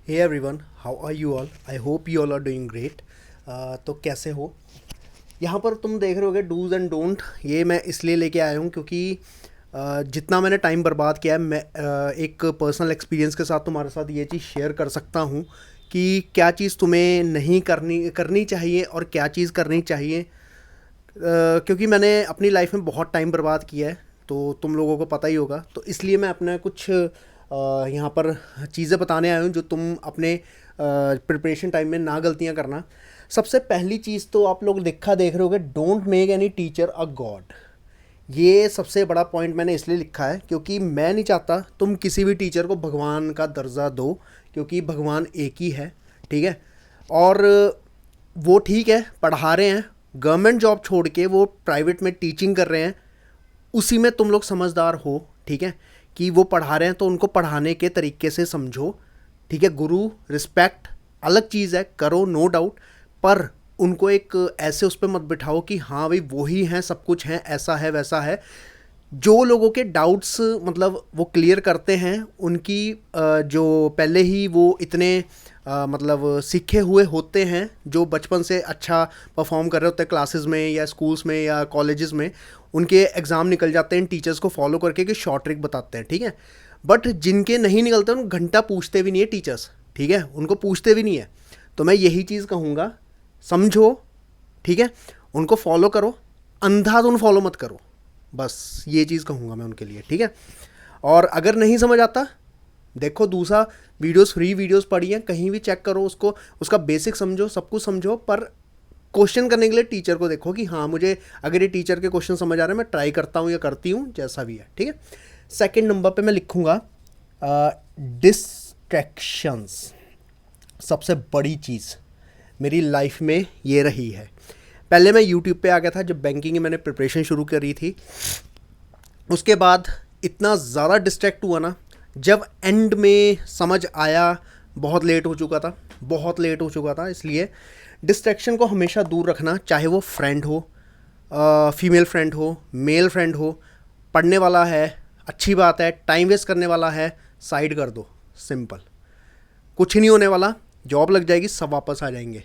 Hey everyone, how are you all? I hope you all are doing great. तो कैसे हो? यहाँ पर तुम देख रहे होगे डूज़ एंड डोंट। ये मैं इसलिए लेके आया हूँ क्योंकि जितना मैंने टाइम बर्बाद किया है, मैं एक पर्सनल एक्सपीरियंस के साथ तुम्हारे साथ ये चीज़ शेयर कर सकता हूँ कि क्या चीज़ तुम्हें नहीं करनी करनी चाहिए और क्या चीज़ करनी चाहिए। क्योंकि मैंने अपनी लाइफ में बहुत टाइम बर्बाद किया है, तो तुम लोगों को पता ही होगा। तो इसलिए मैं अपना कुछ यहाँ पर चीज़ें बताने आया हूँ जो तुम अपने प्रिपरेशन टाइम में ना गलतियाँ करना। सबसे पहली चीज़ तो आप लोग देख रहे होगे, don't make any teacher a God. ये सबसे बड़ा पॉइंट मैंने इसलिए लिखा है क्योंकि मैं नहीं चाहता तुम किसी भी टीचर को भगवान का दर्जा दो, क्योंकि भगवान एक ही है। ठीक है? और वो ठीक है, पढ़ा रहे हैं, गवर्नमेंट जॉब छोड़ के वो प्राइवेट में टीचिंग कर रहे हैं, उसी में तुम लोग समझदार हो। ठीक है? कि वो पढ़ा रहे हैं तो उनको पढ़ाने के तरीके से समझो। ठीक है? गुरु रिस्पेक्ट अलग चीज़ है, करो नो डाउट, पर उनको एक ऐसे उस पर मत बिठाओ कि हाँ भाई वही हैं, सब कुछ हैं, ऐसा है वैसा है। जो लोगों के डाउट्स मतलब वो क्लियर करते हैं, उनकी जो पहले ही वो इतने मतलब सीखे हुए होते हैं, जो बचपन से अच्छा परफॉर्म कर रहे होते हैं क्लासेस में या स्कूल्स में या कॉलेजेस में, उनके एग्ज़ाम निकल जाते हैं टीचर्स को फॉलो करके कि शॉर्ट ट्रिक बताते हैं। ठीक है? बट जिनके नहीं निकलते उनको घंटा पूछते भी नहीं है टीचर्स। ठीक है? उनको पूछते भी नहीं है। तो मैं यही चीज़ कहूँगा, समझो। ठीक है? उनको फॉलो करो, अंधाधुन फॉलो मत करो। बस ये चीज़ कहूँगा मैं उनके लिए। ठीक है? और अगर नहीं समझ आता, देखो दूसरा वीडियोस, फ्री वीडियोस पड़ी हैं, कहीं भी चेक करो उसको, उसका बेसिक समझो, सब कुछ समझो, पर क्वेश्चन करने के लिए टीचर को देखो कि हाँ मुझे अगर ये टीचर के क्वेश्चन समझ आ रहे हैं, मैं ट्राई करता हूँ या करती हूँ, जैसा भी है। ठीक है? सेकंड नंबर पे मैं लिखूँगा डिस्ट्रैक्शंस। सबसे बड़ी चीज़ मेरी लाइफ में ये रही है। पहले मैं यूट्यूब पे आ गया था जब बैंकिंग की मैंने प्रिपरेशन शुरू करी थी। उसके बाद इतना ज़्यादा डिस्ट्रैक्ट हुआ ना, जब एंड में समझ आया बहुत लेट हो चुका था, बहुत लेट हो चुका था। इसलिए डिस्ट्रैक्शन को हमेशा दूर रखना, चाहे वो फ्रेंड हो, फीमेल फ्रेंड हो, मेल फ्रेंड हो। पढ़ने वाला है अच्छी बात है, टाइम वेस्ट करने वाला है साइड कर दो। सिंपल, कुछ नहीं होने वाला, जॉब लग जाएगी, सब वापस आ जाएंगे।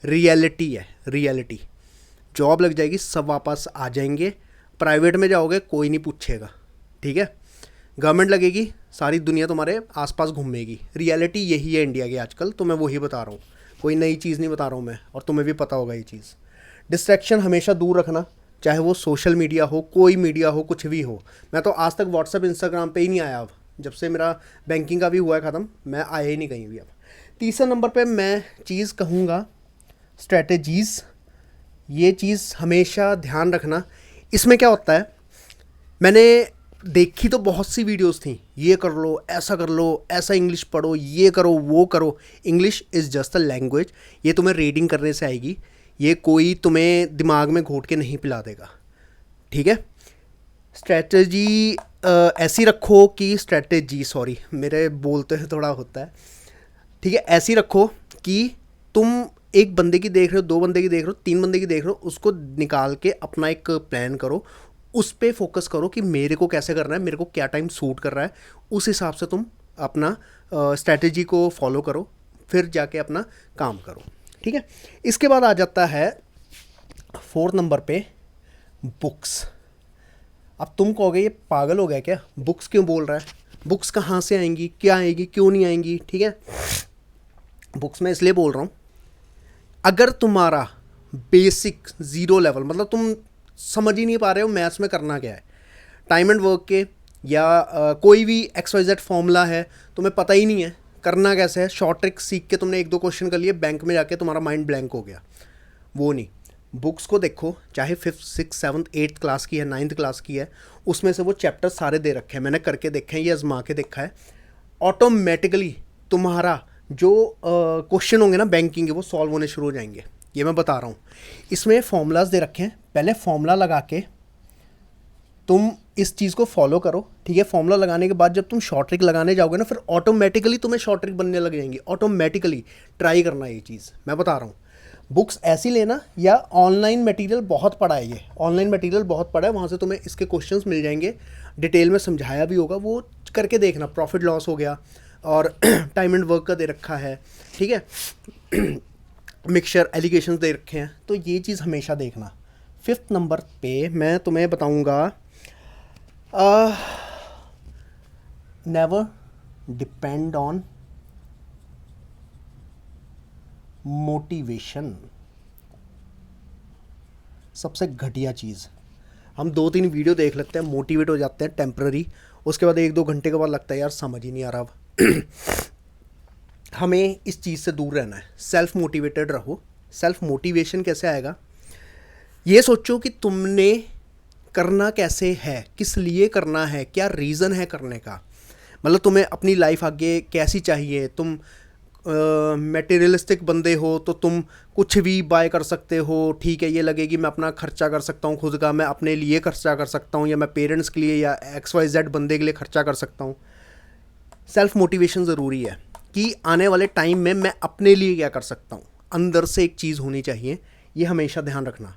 रियलिटी है, रियलिटी। जॉब लग जाएगी, सब वापस आ जाएंगे। प्राइवेट में जाओगे, कोई नहीं पूछेगा। ठीक है? गवर्नमेंट लगेगी, सारी दुनिया तुम्हारे आसपास घूमेगी। रियलिटी यही है इंडिया की आजकल, तो मैं वही बता रहा हूँ, कोई नई चीज़ नहीं बता रहा हूँ मैं, और तुम्हें भी पता होगा ये चीज़। डिस्ट्रैक्शन हमेशा दूर रखना, चाहे वो सोशल मीडिया हो, कोई मीडिया हो, कुछ भी हो। मैं तो आज तक व्हाट्सअप इंस्टाग्राम पे ही नहीं आया। अब जब से मेरा बैंकिंग का भी हुआ है ख़त्म, मैं आया ही नहीं कहीं भी अब। तीसरे नंबर पे मैं चीज़ कहूँगा स्ट्रेटजीज़। ये चीज़ हमेशा ध्यान रखना। इसमें क्या होता है, मैंने देखी तो बहुत सी वीडियोस थी, ये कर लो, ऐसा कर लो, ऐसा इंग्लिश पढ़ो, ये करो, वो करो। English is just a language, ये तुम्हें रीडिंग करने से आएगी, ये कोई तुम्हें दिमाग में घोट के नहीं पिला देगा। ठीक है? स्ट्रैटेजी ऐसी रखो कि स्ट्रैटेजी, सॉरी मेरे बोलते हैं थोड़ा होता है। ठीक है? ऐसी रखो कि तुम एक बंदे की देख रहे हो, दो बंदे की देख रहे हो, तीन बंदे की देख रहे हो, उसको निकाल के अपना एक प्लान करो। उस पर फोकस करो कि मेरे को कैसे करना है, मेरे को क्या टाइम सूट कर रहा है, उस हिसाब से तुम अपना स्ट्रैटेजी को फॉलो करो, फिर जाके अपना काम करो। ठीक है? इसके बाद आ जाता है फोर्थ नंबर पे, बुक्स। अब तुम कहोगे ये पागल हो गया क्या, बुक्स क्यों बोल रहा है, बुक्स कहाँ से आएंगी, क्या आएगी, क्यों नहीं आएंगी। ठीक है? बुक्स मैं इसलिए बोल रहा हूँ, अगर तुम्हारा बेसिक ज़ीरो लेवल, मतलब तुम समझ ही नहीं पा रहे हो मैथ्स में करना क्या है, टाइम एंड वर्क के या कोई भी एक्स वाई जेड फॉर्मूला है तुम्हें पता ही नहीं है करना कैसे है, शॉर्ट ट्रिक सीख के तुमने एक दो क्वेश्चन कर लिए, बैंक में जाके तुम्हारा माइंड ब्लैंक हो गया, वो नहीं। बुक्स को देखो, चाहे fifth six seventh eighth class की है, नाइन्थ क्लास की है, उसमें से वो चैप्टर सारे दे रखे हैं, मैंने करके देखे हैं, ये आजमा के देखा है। ऑटोमेटिकली तुम्हारा जो क्वेश्चन होंगे ना बैंकिंग के, वो सॉल्व होने शुरू हो जाएंगे। ये मैं बता रहा हूँ। इसमें फॉर्मूलाज दे रखे हैं, पहले फॉर्मूला लगा के तुम इस चीज़ को फॉलो करो। ठीक है? फॉर्मूला लगाने के बाद जब तुम शॉर्ट ट्रिक लगाने जाओगे ना, फिर ऑटोमेटिकली तुम्हें शॉर्ट ट्रिक बनने लग जाएंगी, ऑटोमेटिकली। ट्राई करना ये चीज़ मैं बता रहा हूँ। बुक्स ऐसी लेना, या ऑनलाइन मटेरियल बहुत पड़ा है, ये ऑनलाइन मटेरियल बहुत पड़ा है, वहाँ से तुम्हें इसके क्वेश्चंस मिल जाएंगे, डिटेल में समझाया भी होगा, वो करके देखना। प्रॉफिट लॉस हो गया, और टाइम एंड वर्क का दे रखा है, ठीक है, मिक्सचर एलिगेशंस दे रखे हैं, तो ये चीज़ हमेशा देखना। 5th नंबर पे मैं तुम्हें बताऊंगा, नेवर डिपेंड ऑन मोटिवेशन। सबसे घटिया चीज़, हम 2-3 वीडियो देख लेते हैं, मोटिवेट हो जाते हैं टेम्प्ररी, उसके बाद 1-2 घंटे के बाद लगता है यार समझ ही नहीं आ रहा अब। हमें इस चीज़ से दूर रहना है, सेल्फ मोटिवेटेड रहो। सेल्फ मोटिवेशन कैसे आएगा, ये सोचो कि तुमने करना कैसे है, किस लिए करना है, क्या रीज़न है करने का। मतलब तुम्हें अपनी लाइफ आगे कैसी चाहिए, तुम मटेरियलिस्टिक बंदे हो तो तुम कुछ भी बाय कर सकते हो, ठीक है, ये लगेगी मैं अपना खर्चा कर सकता हूँ खुद का, मैं अपने लिए खर्चा कर सकता हूँ, या मैं पेरेंट्स के लिए या XYZ बंदे के लिए खर्चा कर सकता हूँ। सेल्फ मोटिवेशन ज़रूरी है कि आने वाले टाइम में मैं अपने लिए क्या कर सकता हूँ, अंदर से एक चीज़ होनी चाहिए, ये हमेशा ध्यान रखना।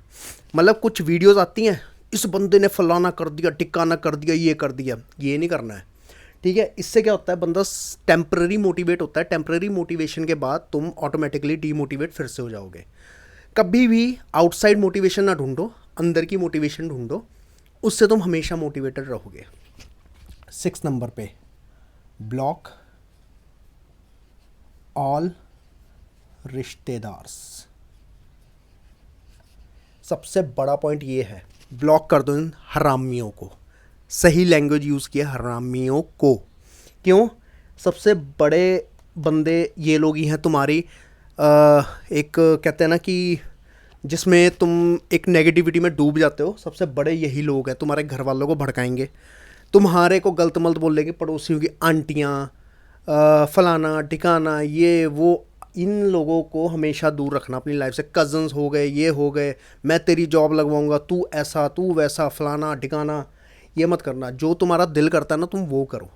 मतलब कुछ वीडियोज़ आती हैं, इस बंदे ने फलाना कर दिया, टिकाना कर दिया, ये कर दिया, ये नहीं करना है, ठीक है। इससे क्या होता है, बंदा टेम्पररी मोटिवेट होता है, टेम्पररी मोटिवेशन के बाद तुम ऑटोमेटिकली डीमोटिवेट फिर से हो जाओगे। कभी भी आउटसाइड मोटिवेशन ना ढूंढो, अंदर की मोटिवेशन ढूंढो, उससे तुम हमेशा मोटिवेटेड रहोगे। 6 नंबर पे, ब्लॉक ऑल रिश्तेदार्स। सबसे बड़ा पॉइंट ये है, ब्लॉक कर दो इन हरामियों को। सही लैंग्वेज यूज़ किया, हरामियों को। क्यों? सबसे बड़े बंदे ये लोग ही हैं तुम्हारी, एक कहते हैं ना कि जिसमें तुम एक नेगेटिविटी में डूब जाते हो, सबसे बड़े यही लोग हैं। तुम्हारे घर वालों को भड़काएंगे, तुम्हारे को गलत मलत बोलेंगे, पड़ोसियों की आंटियाँ, फलाना ठिकाना, ये वो। इन लोगों को हमेशा दूर रखना अपनी लाइफ से। कज़न्स हो गए, ये हो गए, मैं तेरी जॉब लगवाऊंगा, तू ऐसा तू वैसा, फलाना ठिकाना, ये मत करना। जो तुम्हारा दिल करता है ना, तुम वो करो।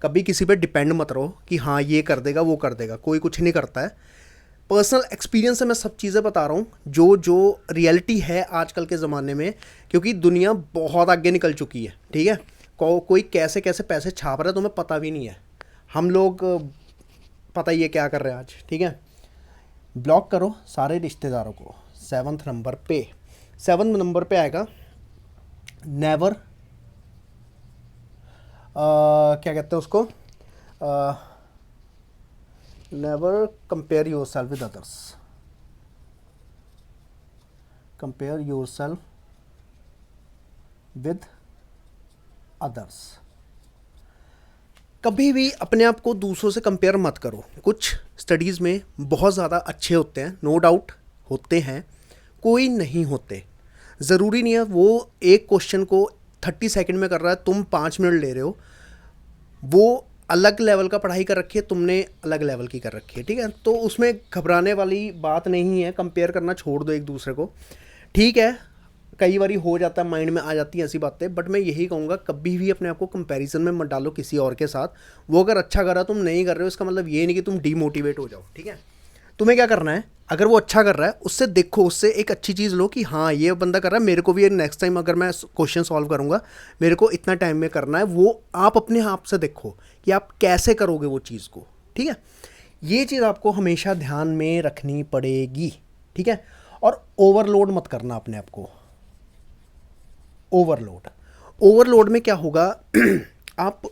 कभी किसी पे डिपेंड मत रहो कि हाँ ये कर देगा वो कर देगा, कोई कुछ नहीं करता है। पर्सनल एक्सपीरियंस से मैं सब चीज़ें बता रहा हूँ, जो जो रियलिटी है आजकल के ज़माने में, क्योंकि दुनिया बहुत आगे निकल चुकी है, ठीक है। कोई कैसे कैसे पैसे छाप रहा है तुम्हें पता भी नहीं है। हम लोग पता ही है क्या कर रहे हैं आज, ठीक है। ब्लॉक करो सारे रिश्तेदारों को। 7th नंबर पे, 7th नंबर पे आएगा, नेवर, क्या कहते हैं उसको, never compare your self with others. Compare your self with others. कभी भी अपने आप को दूसरों से कंपेयर मत करो। कुछ स्टडीज़ में बहुत ज़्यादा अच्छे होते हैं, नो डाउट होते हैं, कोई नहीं होते। ज़रूरी नहीं है वो एक क्वेश्चन को 30 सेकंड में कर रहा है, तुम 5 मिनट ले रहे हो। वो अलग लेवल का पढ़ाई कर रखी है, तुमने अलग लेवल की कर रखी है, ठीक है। तो उसमें घबराने वाली बात नहीं है, कंपेयर करना छोड़ दो एक दूसरे को, ठीक है। कई बार हो जाता है, माइंड में आ जाती हैं ऐसी बातें, बट मैं यही कहूँगा कभी भी अपने आप को कंपैरिजन में मत डालो किसी और के साथ। वो अगर अच्छा कर रहा है, तुम नहीं कर रहे हो, इसका मतलब ये नहीं कि तुम डीमोटिवेट हो जाओ, ठीक है। तुम्हें क्या करना है, अगर वो अच्छा कर रहा है उससे देखो, उससे एक अच्छी चीज़ लो कि हाँ ये बंदा कर रहा है, मेरे को भी नेक्स्ट टाइम अगर मैं क्वेश्चन सॉल्व करूँगा मेरे को इतना टाइम में करना है। वो आप अपने आप से देखो कि आप कैसे करोगे वो चीज़ को, ठीक है। ये चीज़ आपको हमेशा ध्यान में रखनी पड़ेगी, ठीक है। और ओवरलोड मत करना अपने आप को। ओवरलोड में क्या होगा, आप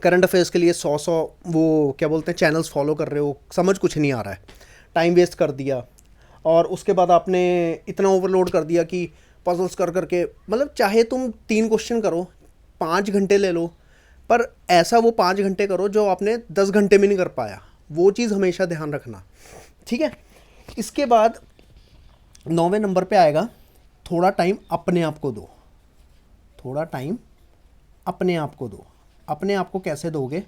करंट अफेयर्स के लिए 100 वो क्या बोलते हैं चैनल्स फॉलो कर रहे हो, समझ कुछ नहीं आ रहा है, टाइम वेस्ट कर दिया। और उसके बाद आपने इतना ओवरलोड कर दिया कि पजल्स कर करके, मतलब चाहे तुम 3 क्वेश्चन करो, 5 घंटे ले लो, पर ऐसा वो 5 घंटे करो जो आपने 10 घंटे में नहीं कर पाया। वो चीज़ हमेशा ध्यान रखना, ठीक है। इसके बाद 9वें नंबर पे आएगा, थोड़ा टाइम अपने आप को दो। थोड़ा टाइम अपने आप को दो। अपने आप को कैसे दोगे,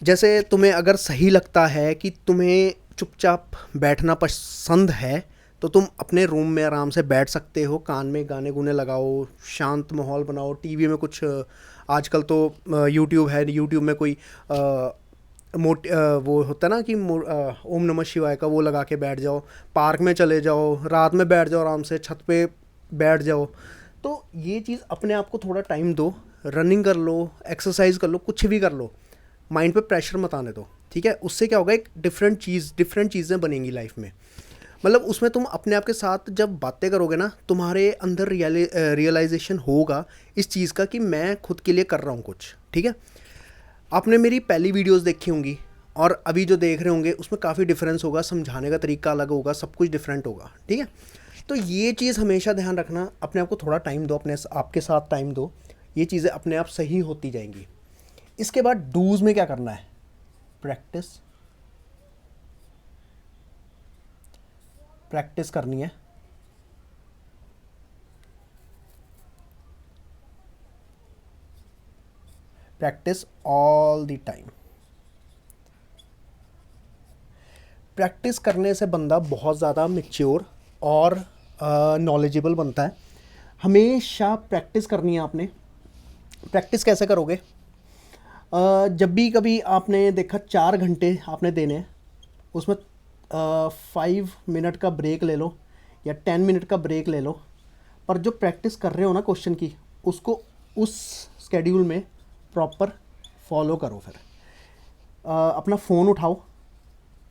जैसे तुम्हें अगर सही लगता है कि तुम्हें चुपचाप बैठना पसंद है, तो तुम अपने रूम में आराम से बैठ सकते हो, कान में गाने गुने लगाओ, शांत माहौल बनाओ, टीवी में कुछ आजकल तो यूट्यूब है, यूट्यूब में कोई वो होता है ना कि ओम नमः शिवाय का वो लगा के बैठ जाओ, पार्क में चले जाओ, रात में बैठ जाओ, आराम से छत पे बैठ जाओ। तो ये चीज़ अपने आप को थोड़ा टाइम दो, रनिंग कर लो, एक्सरसाइज कर लो, कुछ भी कर लो, माइंड पे प्रेशर मत आने दो, ठीक है। उससे क्या होगा, एक डिफरेंट चीज़ें बनेंगी लाइफ में। मतलब उसमें तुम अपने आप के साथ जब बातें करोगे ना, तुम्हारे अंदर रियलाइजेशन होगा इस चीज़ का कि मैं खुद के लिए कर रहा हूँ कुछ, ठीक है। आपने मेरी पहली वीडियोस देखी होंगी और अभी जो देख रहे होंगे उसमें काफ़ी डिफरेंस होगा, समझाने का तरीका अलग होगा, सब कुछ डिफरेंट होगा, ठीक है। तो ये चीज़ हमेशा ध्यान रखना, अपने आप को थोड़ा टाइम दो, अपने आपके साथ टाइम दो, ये चीज़ें अपने आप सही होती जाएंगी। इसके बाद डूज़ में क्या करना है, प्रैक्टिस, प्रैक्टिस करनी है। Practice all the time. Practice करने से बंदा बहुत ज़्यादा मैच्योर और नॉलेजेबल बनता है। हमेशा प्रैक्टिस करनी है आपने। प्रैक्टिस कैसे करोगे, जब भी कभी आपने देखा 4 घंटे आपने देने हैं, उसमें 5 मिनट का ब्रेक ले लो या 10 मिनट का ब्रेक ले लो, पर जो प्रैक्टिस कर रहे हो ना क्वेश्चन की, उसको उस स्केड्यूल में प्रॉपर फॉलो करो। फिर अपना फ़ोन उठाओ,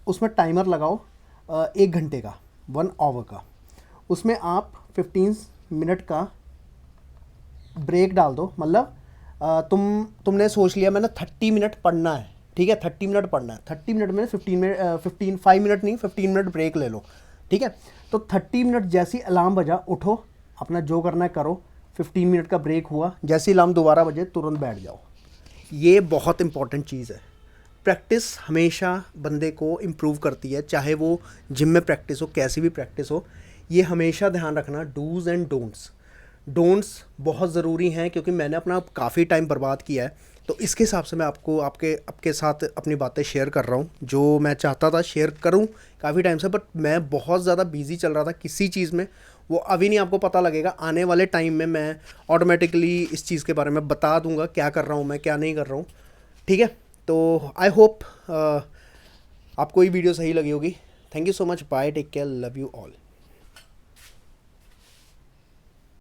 उसमें टाइमर लगाओ 1 घंटे का, 1 आवर का, उसमें आप 15 मिनट का ब्रेक डाल दो। मतलब तुमने सोच लिया मैंने 30 मिनट पढ़ना है, ठीक है, 30 मिनट पढ़ना है, 30 मिनट में 5 मिनट नहीं, 15 मिनट ब्रेक ले लो, ठीक है। तो 30 मिनट जैसी अलार्म बजा उठो, अपना जो करना है करो, 15 मिनट का ब्रेक हुआ, जैसी अलार्म दोबारा बजे तुरंत बैठ जाओ। ये बहुत इंपॉर्टेंट चीज़ है। प्रैक्टिस हमेशा बंदे को इम्प्रूव करती है, चाहे वो जिम में प्रैक्टिस हो, कैसी भी प्रैक्टिस हो। ये हमेशा ध्यान रखना, डूज़ एंड डोंट्स। डोंट्स बहुत ज़रूरी हैं क्योंकि मैंने अपना काफ़ी टाइम बर्बाद किया है, तो इसके हिसाब से मैं आपको आपके साथ अपनी बातें शेयर कर रहा हूँ, जो मैं चाहता था शेयर करूँ काफ़ी टाइम से, बट मैं बहुत ज़्यादा बिजी चल रहा था किसी चीज़ में। वो अभी नहीं आपको पता लगेगा, आने वाले टाइम में मैं ऑटोमेटिकली इस चीज़ के बारे में बता दूंगा, क्या कर रहा हूँ मैं, क्या नहीं कर रहा हूँ, ठीक है। तो आई होप आपको ये वीडियो सही लगी होगी। Thank you so much, bye, take care, love you all.